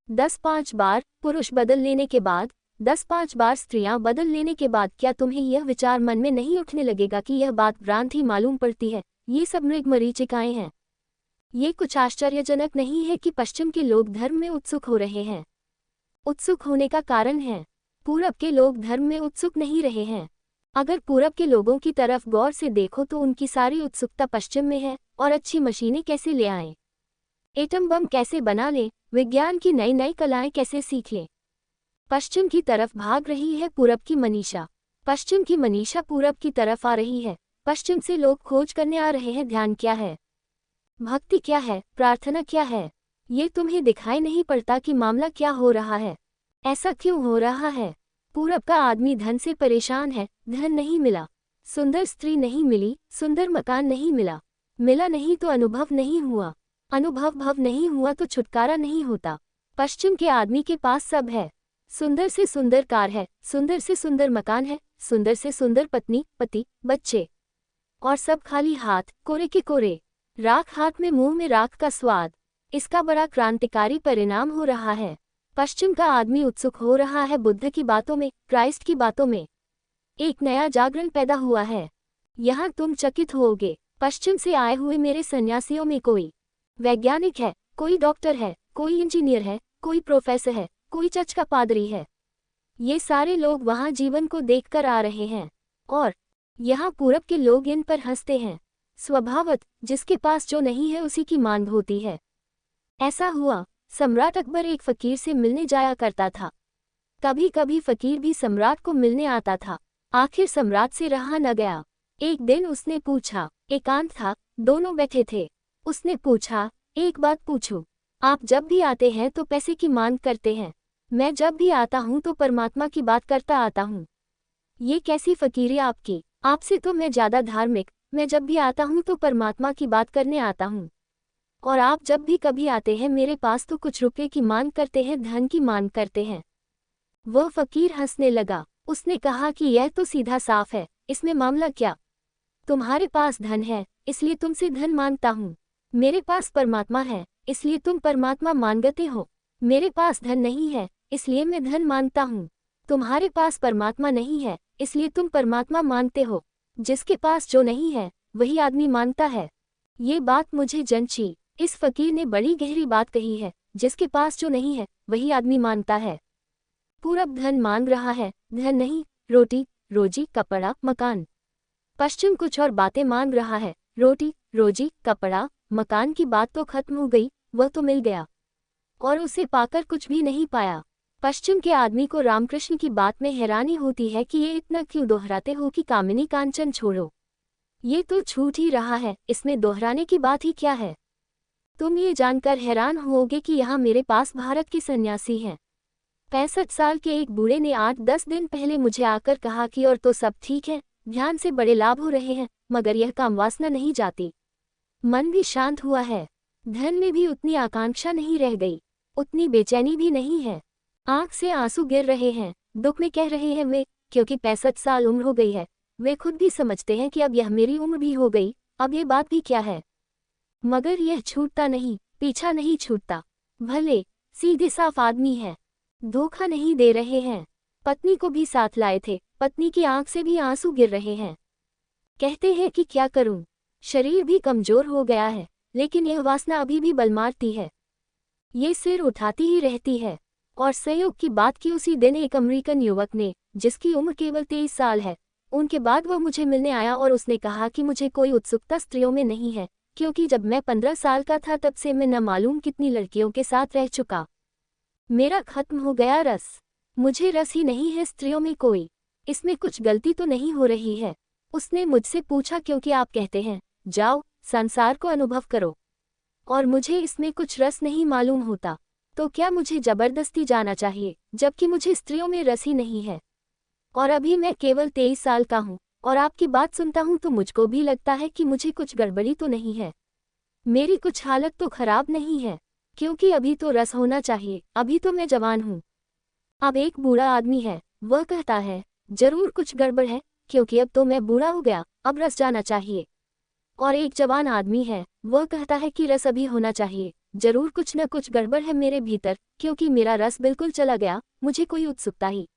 10-5 बार पुरुष बदल लेने के बाद, 10-5 बार स्त्रियां बदल लेने के बाद क्या तुम्हें यह विचार मन में नहीं उठने लगेगा कि यह बात भ्रांत ही मालूम पड़ती है, ये सब मरीचिकाएं हैं। ये कुछ आश्चर्यजनक नहीं है कि पश्चिम के लोग धर्म में उत्सुक हो रहे हैं। उत्सुक होने का कारण है, पूरब के लोग धर्म में उत्सुक नहीं रहे हैं। अगर पूरब के लोगों की तरफ गौर से देखो तो उनकी सारी उत्सुकता पश्चिम में है, और अच्छी मशीनें कैसे ले आएं, एटम बम कैसे बना लें, विज्ञान की नई नई कलाएं कैसे सीख लें। पश्चिम की तरफ भाग रही है पूरब की मनीषा, पश्चिम की मनीषा पूरब की तरफ आ रही है। पश्चिम से लोग खोज करने आ रहे हैं ध्यान क्या है, भक्ति क्या है, प्रार्थना क्या है। ये तुम्हें दिखाई नहीं पड़ता कि मामला क्या हो रहा है, ऐसा क्यों हो रहा है। पूरब का आदमी धन से परेशान है, धन नहीं मिला, सुंदर स्त्री नहीं मिली, सुंदर मकान नहीं मिला, मिला नहीं तो अनुभव नहीं हुआ, अनुभव भव नहीं हुआ तो छुटकारा नहीं होता। पश्चिम के आदमी के पास सब है, सुंदर से सुंदर कार है, सुंदर से सुंदर मकान है, सुंदर से सुंदर पत्नी, पति, बच्चे, और सब खाली हाथ, कोरे के कोरे, राख हाथ में, मुंह में राख का स्वाद। इसका बड़ा क्रांतिकारी परिणाम हो रहा है। पश्चिम का आदमी उत्सुक हो रहा है बुद्ध की बातों में, क्राइस्ट की बातों में। एक नया जागरण पैदा हुआ है। यहाँ तुम चकित होगे, पश्चिम से आए हुए मेरे सन्यासियों में कोई वैज्ञानिक है, कोई डॉक्टर है, कोई इंजीनियर है, कोई प्रोफेसर है, कोई चर्च का पादरी है। ये सारे लोग वहाँ जीवन को देखकर आ रहे हैं, और यहाँ पूरब के लोग इन पर हंसते हैं। स्वभावत जिसके पास जो नहीं है उसी की मांग होती है। ऐसा हुआ, सम्राट अकबर एक फकीर से मिलने जाया करता था। कभी कभी फकीर भी सम्राट को मिलने आता था। आखिर सम्राट से रहा न गया। एक दिन उसने पूछा, एकांत था, दोनों बैठे थे। उसने पूछा, एक बात पूछूं, आप जब भी आते हैं तो पैसे की मांग करते हैं, मैं जब भी आता हूं तो परमात्मा की बात करता आता हूं। ये कैसी फकीरी आपकी, आपसे तो मैं ज्यादा धार्मिक, मैं जब भी आता हूं तो परमात्मा की बात करने आता हूं, और आप जब भी कभी आते हैं मेरे पास तो कुछ रुपए की मांग करते हैं, धन की मांग करते हैं। वह फकीर हंसने लगा। उसने कहा कि यह तो सीधा साफ है, इसमें मामला क्या। तुम्हारे पास धन है इसलिए तुमसे धन मांगता हूँ, मेरे पास परमात्मा है इसलिए तुम परमात्मा मांगते हो। मेरे पास धन नहीं है इसलिए मैं धन मांगता हूँ, तुम्हारे पास परमात्मा नहीं है इसलिए तुम परमात्मा मानते हो। जिसके पास जो नहीं है वही आदमी मानता है। ये बात मुझे जंची। इस फकीर ने बड़ी गहरी बात कही है, जिसके पास जो नहीं है वही आदमी मानता है। पूरब धन मांग रहा है, धन नहीं, रोटी, रोजी, कपड़ा, मकान। पश्चिम कुछ और बातें मांग रहा है, रोटी, रोजी, कपड़ा, मकान की बात तो खत्म हो गई, वह तो मिल गया, और उसे पाकर कुछ भी नहीं पाया। पश्चिम के आदमी को रामकृष्ण की बात में हैरानी होती है कि ये इतना क्यों दोहराते हो कि कामिनी कांचन छोड़ो। ये तो छूट ही रहा है, इसमें दोहराने की बात ही क्या है। तुम ये जानकर हैरान होगे कि यहाँ मेरे पास भारत के सन्यासी हैं। 65 साल के एक बूढ़े ने 8-10 दिन पहले मुझे आकर कहा कि और तो सब ठीक है, ध्यान से बड़े लाभ हो रहे हैं, मगर यह काम वासना नहीं जाती। मन भी शांत हुआ है, धन में भी उतनी आकांक्षा नहीं रह गई, उतनी बेचैनी भी नहीं है। आंख से आंसू गिर रहे हैं, दुख में कह रहे हैं वे, क्योंकि 65 साल उम्र हो गई है। वे खुद भी समझते हैं कि अब यह मेरी उम्र भी हो गई, अब ये बात भी क्या है। मगर यह छूटता नहीं, पीछा नहीं छूटता। भले सीधे साफ आदमी है, धोखा नहीं दे रहे हैं। पत्नी को भी साथ लाए थे, पत्नी की आंख से भी आंसू गिर रहे हैं। कहते हैं कि क्या करूं, शरीर भी कमजोर हो गया है, लेकिन यह वासना अभी भी बल मारती है, ये सिर उठाती ही रहती है। और संयोग की बात की उसी दिन एक अमेरिकन युवक ने, जिसकी उम्र केवल 23 साल है, उनके बाद वह मुझे मिलने आया और उसने कहा कि मुझे कोई उत्सुकता स्त्रियों में नहीं है, क्योंकि जब मैं 15 साल का था तब से मैं न मालूम कितनी लड़कियों के साथ रह चुका। मेरा खत्म हो गया रस, मुझे रस ही नहीं है स्त्रियों में कोई। इसमें कुछ गलती तो नहीं हो रही है। उसने मुझसे पूछा क्योंकि आप कहते हैं जाओ संसार को अनुभव करो, और मुझे इसमें कुछ रस नहीं मालूम होता। तो क्या मुझे जबरदस्ती जाना चाहिए, जबकि मुझे स्त्रियों में रस ही नहीं है? और अभी मैं केवल 23 साल का हूँ, और आपकी बात सुनता हूँ तो मुझको भी लगता है कि मुझे कुछ गड़बड़ी तो नहीं है। मेरी कुछ हालत तो खराब नहीं है, क्योंकि अभी तो रस होना चाहिए, अभी तो मैं जवान हूँ। अब एक बूढ़ा आदमी है, वह कहता है, जरूर कुछ गड़बड़ है, क्योंकि अब तो मैं बूढ़ा हो गया, अब रस जाना चाहिए। और एक जवान आदमी है, वह कहता है कि रस अभी होना चाहिए, जरूर कुछ न कुछ गड़बड़ है मेरे भीतर, क्योंकि मेरा रस बिल्कुल चला गया, मुझे कोई उत्सुकता ही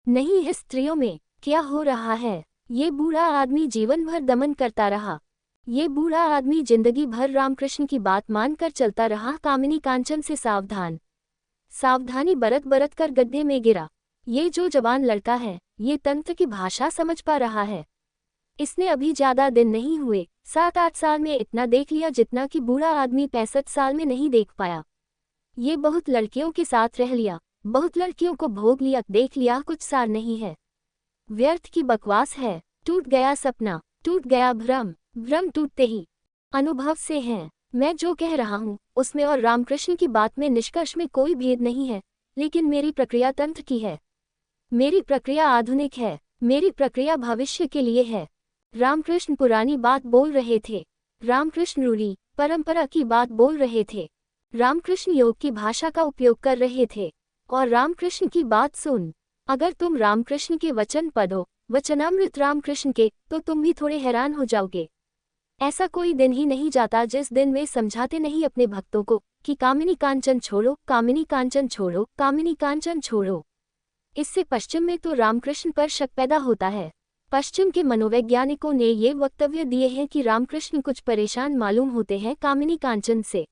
नहीं है स्त्रियों में। क्या हो रहा है? ये बूढ़ा आदमी जीवन भर दमन करता रहा। ये बूढ़ा आदमी जिंदगी भर रामकृष्ण की बात मानकर चलता रहा, कामिनी कांचन से सावधानी बरत बरत कर गड्ढे में गिरा। ये जो जवान लड़का है, ये तंत्र की भाषा समझ पा रहा है। इसने अभी ज्यादा दिन नहीं हुए, 7-8 साल में इतना देख लिया जितना कि बूढ़ा आदमी 65 साल में नहीं देख पाया। ये बहुत लड़कियों के साथ रह लिया, बहुत लड़कियों को भोग लिया, देख लिया, कुछ सार नहीं है। व्यर्थ की बकवास है। टूट गया सपना, टूट गया भ्रम, भ्रम टूटते ही अनुभव से हैं। मैं जो कह रहा हूँ उसमें और रामकृष्ण की बात में निष्कर्ष में कोई भेद नहीं है, लेकिन मेरी प्रक्रिया तंत्र की है। मेरी प्रक्रिया आधुनिक है, मेरी प्रक्रिया भविष्य के लिए है। रामकृष्ण पुरानी बात बोल रहे थे, रामकृष्ण रूढ़ी परंपरा की बात बोल रहे थे, रामकृष्ण योग की भाषा का उपयोग कर रहे थे। और रामकृष्ण की बात सुन, अगर तुम रामकृष्ण के वचन पढ़ो, वचनामृत रामकृष्ण के, तो तुम भी थोड़े हैरान हो जाओगे। ऐसा कोई दिन ही नहीं जाता जिस दिन वे समझाते नहीं अपने भक्तों को कि कामिनी कांचन छोड़ो, कामिनी कांचन छोड़ो, कामिनी कांचन छोड़ो। इससे पश्चिम में तो रामकृष्ण पर शक पैदा होता है। पश्चिम के मनोवैज्ञानिकों ने ये वक्तव्य दिए हैं कि रामकृष्ण कुछ परेशान मालूम होते हैं कामिनी कांचन से।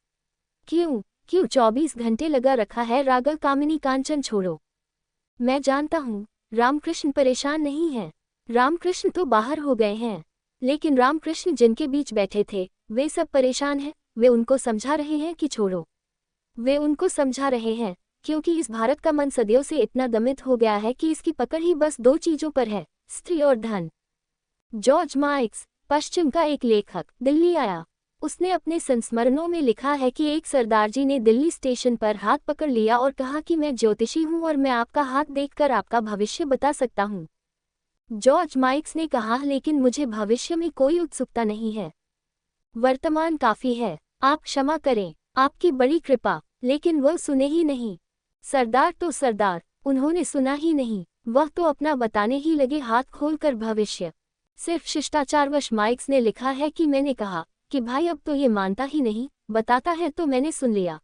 क्यों 24 घंटे लगा रखा है रागा कामिनी कांचन छोड़ो। मैं जानता हूँ रामकृष्ण परेशान नहीं है, रामकृष्ण तो बाहर हो गए हैं, लेकिन रामकृष्ण जिनके बीच बैठे थे वे सब परेशान हैं। वे उनको समझा रहे हैं कि छोड़ो, वे उनको समझा रहे हैं, क्योंकि इस भारत का मन सदियों से इतना दमित हो गया है कि इसकी पकड़ ही बस 2 चीजों पर है, स्त्री और धन। जॉर्ज मार्क्स, पश्चिम का एक लेखक, दिल्ली आया। उसने अपने संस्मरणों में लिखा है कि एक सरदार जी ने दिल्ली स्टेशन पर हाथ पकड़ लिया और कहा कि मैं ज्योतिषी हूं और मैं आपका हाथ देखकर आपका भविष्य बता सकता हूं। जॉर्ज मार्क्स ने कहा, लेकिन मुझे भविष्य में कोई उत्सुकता नहीं है, वर्तमान काफी है, आप क्षमा करें, आपकी बड़ी कृपा। लेकिन वह सुने ही नहीं। सरदार तो सरदार, उन्होंने सुना ही नहीं, वह तो अपना बताने ही लगे हाथ खोलकर भविष्य। सिर्फ शिष्टाचारवश मार्क्स ने लिखा है कि मैंने कहा कि भाई अब तो ये मानता ही नहीं, बताता है तो मैंने सुन लिया।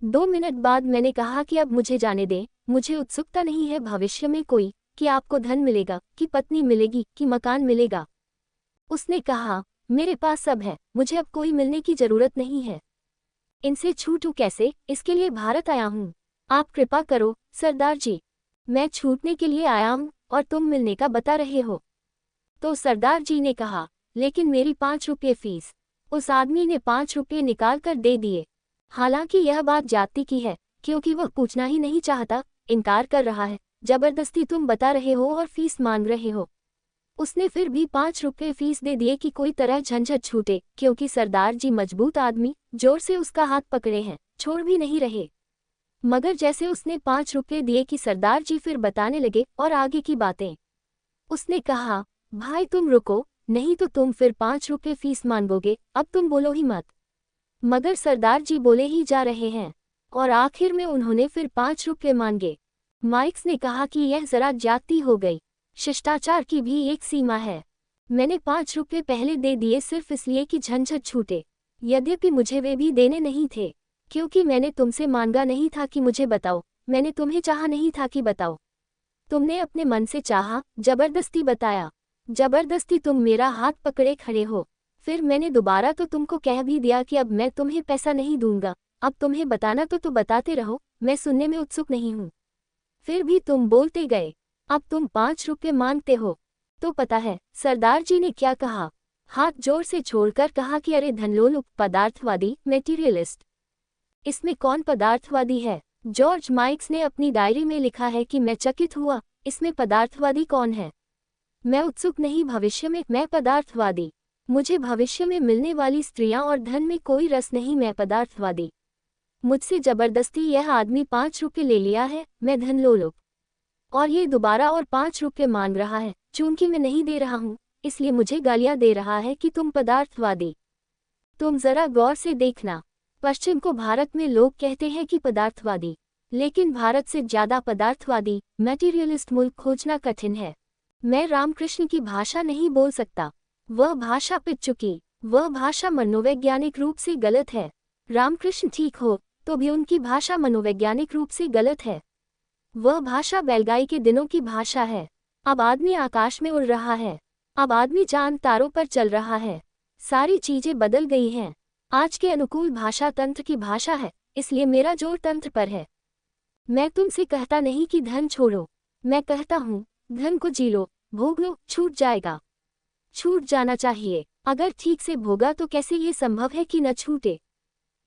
2 मिनट बाद मैंने कहा कि अब मुझे जाने दें, मुझे उत्सुकता नहीं है भविष्य में कोई, कि आपको धन मिलेगा, कि पत्नी मिलेगी, कि मकान मिलेगा। उसने कहा, मेरे पास सब है, मुझे अब कोई मिलने की जरूरत नहीं है। इनसे छूटूं कैसे, इसके लिए भारत आया हूँ। आप कृपा करो सरदार जी, मैं छूटने के लिए आया हूँ और तुम मिलने का बता रहे हो। तो सरदार जी ने कहा, लेकिन मेरी 5 रुपये फीस। उस आदमी ने 5 रुपये निकाल कर दे दिए। हालांकि यह बात जाति की है, क्योंकि वह पूछना ही नहीं चाहता, इनकार कर रहा है, जबरदस्ती तुम बता रहे हो और फीस मांग रहे हो। उसने फिर भी 5 रुपये फीस दे दिए कि कोई तरह झंझट छूटे, क्योंकि सरदार जी मजबूत आदमी जोर से उसका हाथ पकड़े हैं, छोड़ भी नहीं रहे। मगर जैसे उसने 5 रुपये दिए कि सरदार जी फिर बताने लगे और आगे की बातें। उसने कहा, भाई तुम रुको, नहीं तो तुम फिर 5 रुपये फीस मांगोगे, अब तुम बोलो ही मत। मगर सरदार जी बोले ही जा रहे हैं, और आखिर में उन्होंने फिर 5 रुपये मांगे। मार्क्स ने कहा कि यह जरा ज्यादती हो गई, शिष्टाचार की भी एक सीमा है। मैंने 5 रुपये पहले दे दिए सिर्फ इसलिए कि झंझट छूटे, यद्यपि मुझे वे भी देने नहीं थे, क्योंकि मैंने तुमसे मांगा नहीं था कि मुझे बताओ, मैंने तुम्हें चाहा नहीं था कि बताओ। तुमने अपने मन से चाहा, जबरदस्ती बताया, जबरदस्ती तुम मेरा हाथ पकड़े खड़े हो। फिर मैंने दोबारा तो तुमको कह भी दिया कि अब मैं तुम्हें पैसा नहीं दूंगा, अब तुम्हें बताना तो बताते रहो, मैं सुनने में उत्सुक नहीं हूँ। फिर भी तुम बोलते गए, अब तुम 5 रुपये मांगते हो। तो पता है सरदार जी ने क्या कहा? हाथ जोर से छोड़कर कहा कि अरे धनलोलुप, पदार्थवादी, मेटीरियलिस्ट। इसमें कौन पदार्थवादी है? जॉर्ज मार्क्स ने अपनी डायरी में लिखा है कि मैं चकित हुआ, इसमें पदार्थवादी कौन है? मैं उत्सुक नहीं भविष्य में, मैं पदार्थवादी। मुझे भविष्य में मिलने वाली स्त्रियां और धन में कोई रस नहीं, मैं पदार्थवादी। मुझसे जबरदस्ती यह आदमी 5 रुपये ले लिया है, मैं धन लोलुप। और ये दोबारा और 5 रुपये मांग रहा है, चूंकि मैं नहीं दे रहा हूँ, इसलिए मुझे गालियाँ दे रहा है कि तुम पदार्थवादी। तुम जरा गौर से देखना, पश्चिम को भारत में लोग कहते हैं कि पदार्थवादी, लेकिन भारत से ज्यादा पदार्थवादी मैटीरियलिस्ट मुल्क खोजना कठिन है। मैं रामकृष्ण की भाषा नहीं बोल सकता, वह भाषा पिट चुकी, वह भाषा मनोवैज्ञानिक रूप से गलत है। रामकृष्ण ठीक हो तो भी उनकी भाषा मनोवैज्ञानिक रूप से गलत है। वह भाषा बैलगाई के दिनों की भाषा है। अब आदमी आकाश में उड़ रहा है, अब आदमी चांद तारों पर चल रहा है। सारी चीजें बदल गई हैं। आज के अनुकूल भाषा तंत्र की भाषा है, इसलिए मेरा जोर तंत्र पर है। मैं तुमसे कहता नहीं कि धन छोड़ो, मैं कहता हूँ धन को जी लो, भोग लो, छूट जाएगा। छूट जाना चाहिए। अगर ठीक से भोगा तो कैसे ये संभव है कि न छूटे।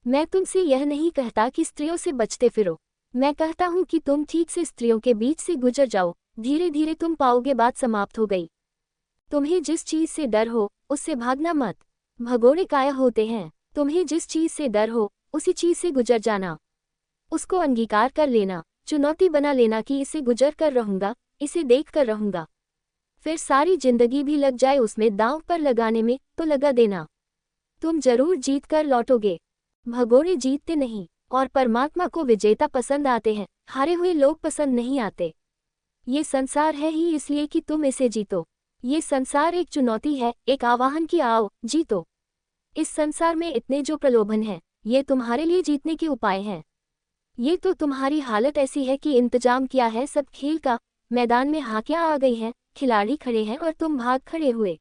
मैं तुमसे यह नहीं कहता कि स्त्रियों से बचते फिरो, मैं कहता हूँ कि तुम ठीक से स्त्रियों के बीच से गुजर जाओ, धीरे धीरे तुम पाओगे बात समाप्त हो गई। तुम्हें जिस चीज से डर हो उससे भागना मत। भगोड़े काया होते हैं। तुम्हें जिस चीज से डर हो उसी चीज से गुजर जाना, उसको अंगीकार कर लेना, चुनौती बना लेना कि इसे गुजर कर रहूंगा, इसे देख कर रहूंगा। फिर सारी जिंदगी भी लग जाए उसमें दांव पर लगाने में तो लगा देना, तुम जरूर जीत कर लौटोगे। भगोड़े जीतते नहीं और परमात्मा को विजेता पसंद आते हैं, हारे हुए लोग पसंद नहीं आते। ये संसार है ही इसलिए कि तुम इसे जीतो। ये संसार एक चुनौती है, एक आवाहन की आओ जीतो। इस संसार में इतने जो प्रलोभन हैं, ये तुम्हारे लिए जीतने के उपाय हैं। ये तो तुम्हारी हालत ऐसी है कि इंतजाम किया है सब खेल का, मैदान में हाकियां आ गई हैं, खिलाड़ी खड़े हैं और तुम भाग खड़े हुए।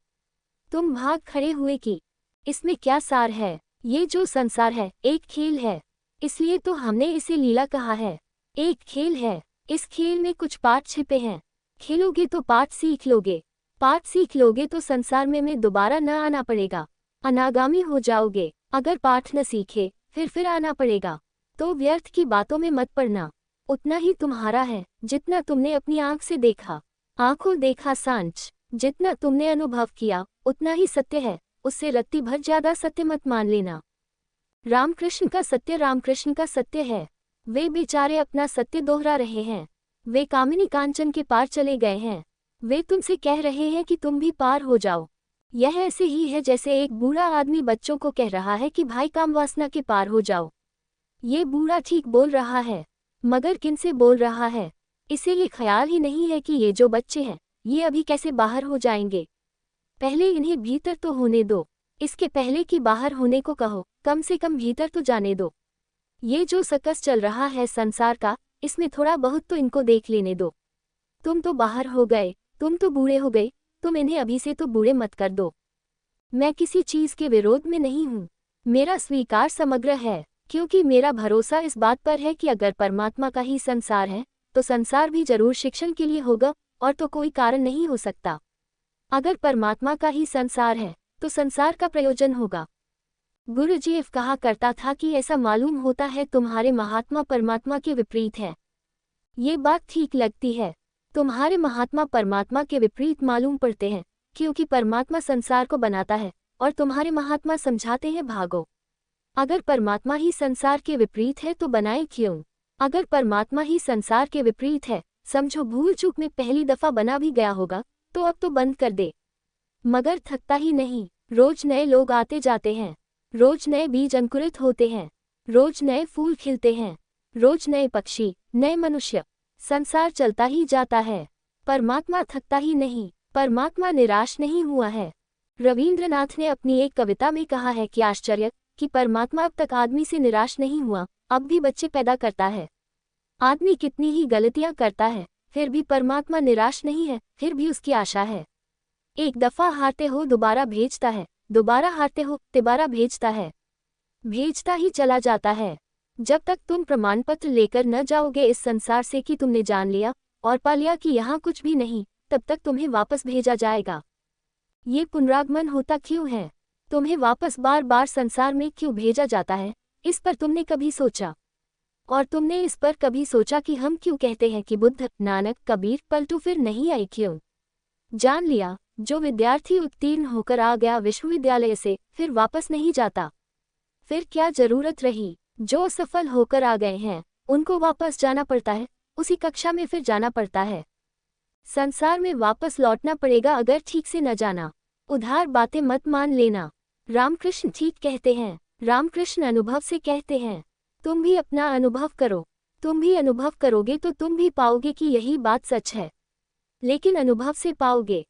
तुम भाग खड़े हुए कि इसमें क्या सार है। ये जो संसार है एक खेल है, इसलिए तो हमने इसे लीला कहा है। एक खेल है, इस खेल में कुछ पाठ छिपे हैं। खेलोगे तो पाठ सीख लोगे, पाठ सीख लोगे तो संसार में दोबारा न आना पड़ेगा, अनागामी हो जाओगे। अगर पाठ न सीखे फिर आना पड़ेगा तो व्यर्थ की बातों में मत पड़ना। उतना ही तुम्हारा है जितना तुमने अपनी आंख से देखा, आंखों देखा सांच। जितना तुमने अनुभव किया उतना ही सत्य है, उससे रत्ती भर ज्यादा सत्य मत मान लेना। रामकृष्ण का सत्य रामकृष्ण का सत्य है। वे बेचारे अपना सत्य दोहरा रहे हैं। वे कामिनी कांचन के पार चले गए हैं। वे तुमसे कह रहे हैं कि तुम भी पार हो जाओ। यह ऐसे ही है जैसे एक बूढ़ा आदमी बच्चों को कह रहा है कि भाई कामवासना के पार हो जाओ। ये बूढ़ा ठीक बोल रहा है, मगर किनसे बोल रहा है, इसे ये ख्याल ही नहीं है कि ये जो बच्चे हैं ये अभी कैसे बाहर हो जाएंगे। पहले इन्हें भीतर तो होने दो, इसके पहले कि बाहर होने को कहो, कम से कम भीतर तो जाने दो। ये जो सकस चल रहा है संसार का, इसमें थोड़ा बहुत तो इनको देख लेने दो। तुम तो बाहर हो गए, तुम तो बूढ़े हो गए, तुम इन्हें अभी से तो बूढ़े मत कर दो। मैं किसी चीज के विरोध में नहीं हूँ, मेरा स्वीकार समग्र है, क्योंकि मेरा भरोसा इस बात पर है कि अगर परमात्मा का ही संसार है तो संसार भी जरूर शिक्षण के लिए होगा, और तो कोई कारण नहीं हो सकता। अगर परमात्मा का ही संसार है तो संसार का प्रयोजन होगा। गुरुजीएफ कहा करता था कि ऐसा मालूम होता है तुम्हारे महात्मा परमात्मा के विपरीत है। ये बात ठीक लगती है, तुम्हारे महात्मा परमात्मा के विपरीत मालूम पड़ते हैं, क्योंकि परमात्मा संसार को बनाता है और तुम्हारे महात्मा समझाते हैं भागो। अगर परमात्मा ही संसार के विपरीत है तो बनाए क्यों। अगर परमात्मा ही संसार के विपरीत है, समझो भूल चूक में पहली दफा बना भी गया होगा, तो अब तो बंद कर दे। मगर थकता ही नहीं, रोज नए लोग आते जाते हैं, रोज नए बीज अंकुरित होते हैं, रोज नए फूल खिलते हैं, रोज नए पक्षी, नए मनुष्य। संसार चलता ही जाता है, परमात्मा थकता ही नहीं, परमात्मा निराश नहीं हुआ है। रवींद्रनाथ ने अपनी एक कविता में कहा है कि आश्चर्य कि परमात्मा अब तक आदमी से निराश नहीं हुआ, अब भी बच्चे पैदा करता है। आदमी कितनी ही गलतियां करता है, फिर भी परमात्मा निराश नहीं है, फिर भी उसकी आशा है। एक दफा हारते हो दोबारा भेजता है, दोबारा हारते हो तिबारा भेजता है, भेजता ही चला जाता है। जब तक तुम प्रमाण पत्र लेकर न जाओगे इस संसार से कि तुमने जान लिया और पा लिया कि यहाँ कुछ भी नहीं, तब तक तुम्हें वापस भेजा जाएगा। ये पुनरागमन होता क्यों है, तुम्हें वापस बार बार संसार में क्यों भेजा जाता है, इस पर तुमने कभी सोचा? और तुमने इस पर कभी सोचा कि हम क्यों कहते हैं कि बुद्ध, नानक, कबीर पलटू फिर नहीं आए क्यों? जान लिया, जो विद्यार्थी उत्तीर्ण होकर आ गया विश्वविद्यालय से फिर वापस नहीं जाता। फिर क्या जरूरत रही जो सफल होकर आ गए हैं उनको वापस जाना पड़ता है, उसी कक्षा में फिर जाना पड़ता है। संसार में वापस लौटना पड़ेगा अगर ठीक से न जाना। उधार बातें मत मान लेना। रामकृष्ण ठीक कहते हैं। रामकृष्ण अनुभव से कहते हैं। तुम भी अपना अनुभव करो। तुम भी अनुभव करोगे तो तुम भी पाओगे कि यही बात सच है। लेकिन अनुभव से पाओगे।